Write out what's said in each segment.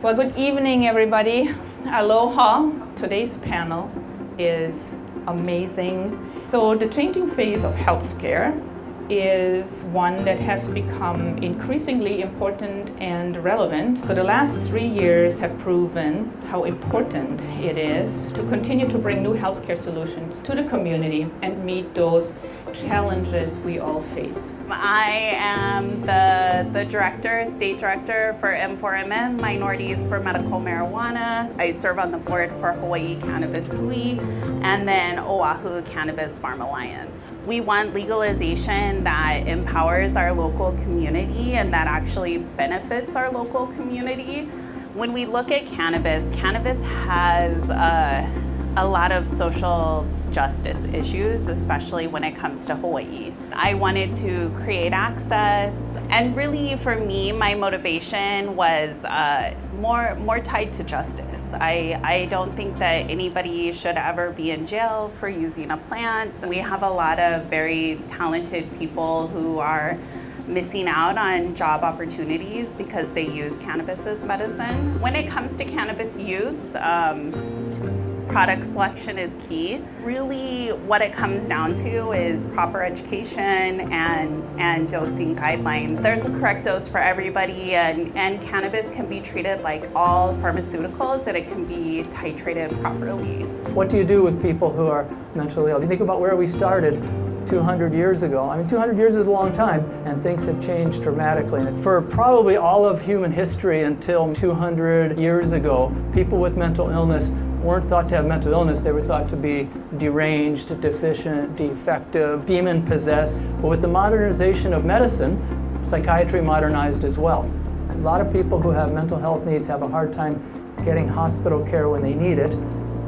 Well, good evening, everybody. Aloha. Today's panel is amazing. So the changing phase of healthcare is one that has become increasingly important and relevant. So the last 3 years have proven how important it is to continue to bring new healthcare solutions to the community and meet those challenges we all face. I am the director, state director for M4MN, Minorities for Medical Marijuana. I serve on the board for Hawaii Cannabis Hui and then Oahu Cannabis Farm Alliance. We want legalization that empowers our local community and that actually benefits our local community. When we look at cannabis, cannabis has a lot of social justice issues, especially when it comes to Hawaii. I wanted to create access, and really for me, my motivation was more tied to justice. I don't think that anybody should ever be in jail for using a plant. We have a lot of very talented people who are missing out on job opportunities because they use cannabis as medicine. When it comes to cannabis use, product selection is key. Really what it comes down to is proper education and dosing guidelines. There's a correct dose for everybody, and cannabis can be treated like all pharmaceuticals, and it can be titrated properly. What do you do with people who are mentally ill? You think about where we started 200 years ago. I mean, 200 years is a long time, and things have changed dramatically. And for probably all of human history until 200 years ago, people with mental illness weren't thought to have mental illness. They were thought to be deranged, deficient, defective, demon-possessed. But with the modernization of medicine, psychiatry modernized as well. A lot of people who have mental health needs have a hard time getting hospital care when they need it.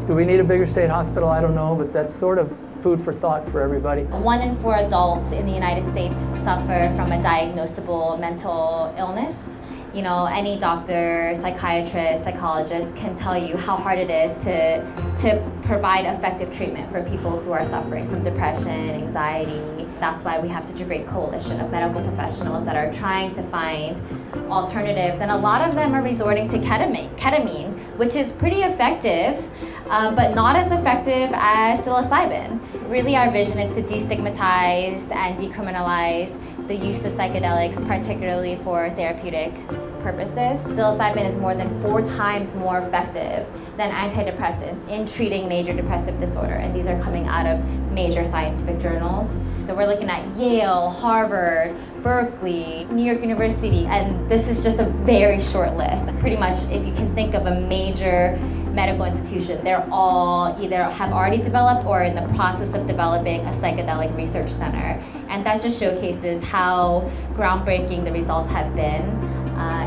Do we need a bigger state hospital? I don't know, but that's sort of food for thought for everybody. 1 in 4 adults in the United States suffer from a diagnosable mental illness. You know, any doctor, psychiatrist, psychologist can tell you how hard it is to provide effective treatment for people who are suffering from depression, anxiety. That's why we have such a great coalition of medical professionals that are trying to find alternatives, and a lot of them are resorting to ketamine, which is pretty effective, but not as effective as psilocybin. Really, our vision is to destigmatize and decriminalize the use of psychedelics, particularly for therapeutic purposes. Psilocybin is more than 4 times more effective than antidepressants in treating major depressive disorder, and these are coming out of major scientific journals. So we're looking at Yale, Harvard, Berkeley, New York University, and this is just a very short list. Pretty much, if you can think of a major medical institution, they're all either have already developed or in the process of developing a psychedelic research center. And that just showcases how groundbreaking the results have been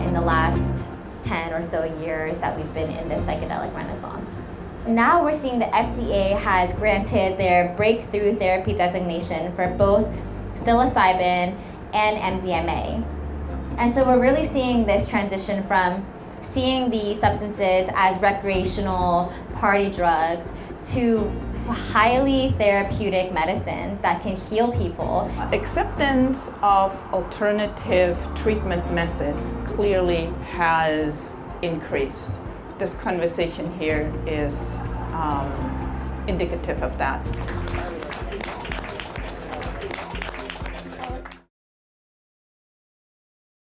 in the last 10 or so years that we've been in this psychedelic renaissance. Now we're seeing the FDA has granted their breakthrough therapy designation for both psilocybin and MDMA. And so we're really seeing this transition from seeing the substances as recreational party drugs to highly therapeutic medicines that can heal people. Acceptance of alternative treatment methods clearly has increased. This conversation here is indicative of that.